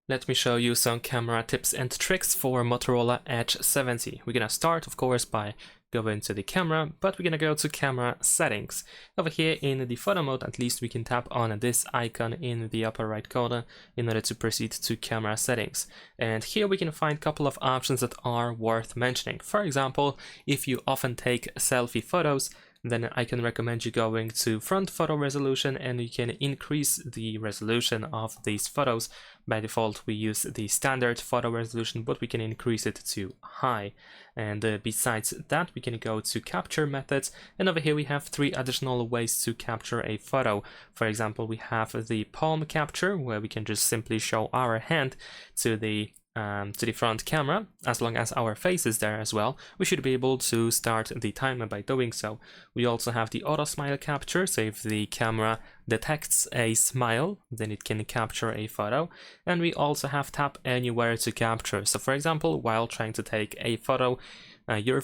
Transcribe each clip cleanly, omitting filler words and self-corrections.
Let me show you some camera tips and tricks for Motorola Edge 70. We're gonna start, of course, by going to the camera, but we're gonna go to camera settings. Over here in the photo mode, at least we can tap on this icon in the upper right corner in order to proceed to camera settings. And here we can find a couple of options that are worth mentioning. For example, if you often take selfie photos, then I can recommend you going to front photo resolution, and you can increase the resolution of these photos. By default we use the standard photo resolution, but we can increase it to high. And besides that, we can go to capture methods, and over here we have 3 additional ways to capture a photo. For example, we have the palm capture, where we can just simply show our hand to the front camera. As long as our face is there as well, we should be able to start the timer by doing so. We also have the auto smile capture, so if the camera detects a smile, then it can capture a photo. And we also have tap anywhere to capture. So for example, while trying to take a photo, your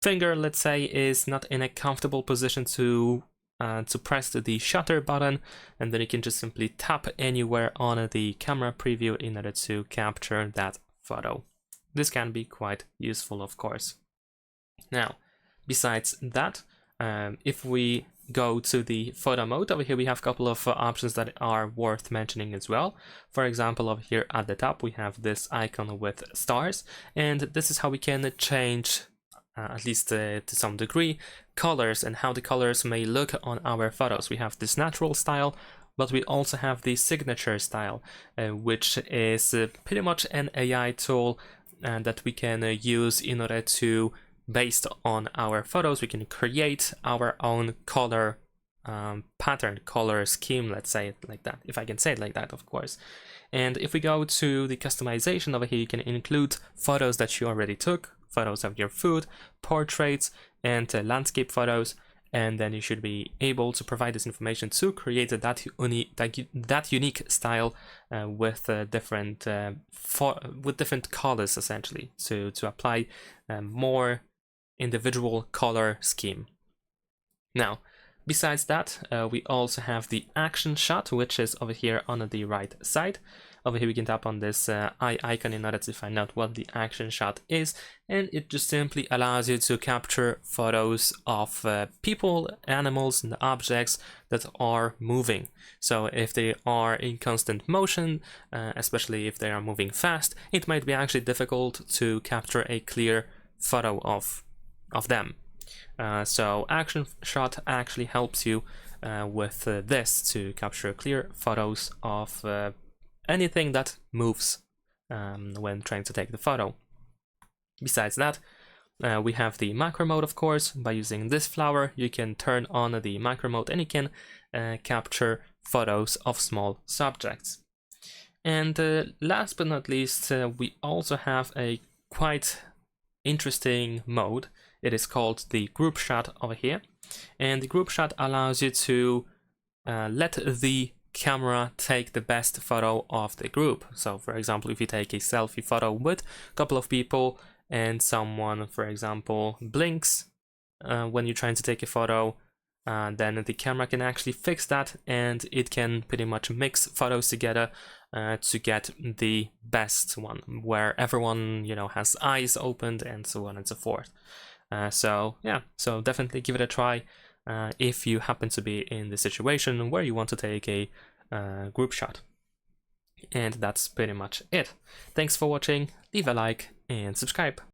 finger, let's say, is not in a comfortable position to press the shutter button, and then you can just simply tap anywhere on the camera preview in order to capture that photo. This can be quite useful, of course. Now, besides that, if we go to the photo mode, over here we have a couple of options that are worth mentioning as well. For example, over here at the top we have this icon with stars, and this is how we can change at least to some degree, colors and how the colors may look on our photos. We have this natural style, but we also have the signature style, which is pretty much an AI tool that we can use in order to, based on our photos, we can create our own color pattern, color scheme, let's say it like that, if I can say it like that, of course. And if we go to the customization over here, you can include photos that you already took, photos of your food, portraits, and landscape photos, and then you should be able to provide this information to create that unique style with different colors, essentially, to apply more individual color scheme. Now, besides that, we also have the action shot, which is over here on the right side. Over here we can tap on this eye icon in order to find out what the action shot is, and it just simply allows you to capture photos of people, animals, and objects that are moving. So if they are in constant motion, especially if they are moving fast, it might be actually difficult to capture a clear photo of them. So action shot actually helps you with this to capture clear photos of anything that moves when trying to take the photo. Besides that, we have the macro mode, of course. By using this flower, you can turn on the macro mode and you can capture photos of small subjects. And last but not least, we also have a quite interesting mode. It is called the group shot over here, and the group shot allows you to let the camera take the best photo of the group. So for example, if you take a selfie photo with a couple of people and someone, for example, blinks when you're trying to take a photo, then the camera can actually fix that, and it can pretty much mix photos together to get the best one, where everyone, you know, has eyes opened and so on and so forth. So yeah, so definitely give it a try if you happen to be in the situation where you want to take a group shot. And that's pretty much it. Thanks for watching, leave a like and subscribe.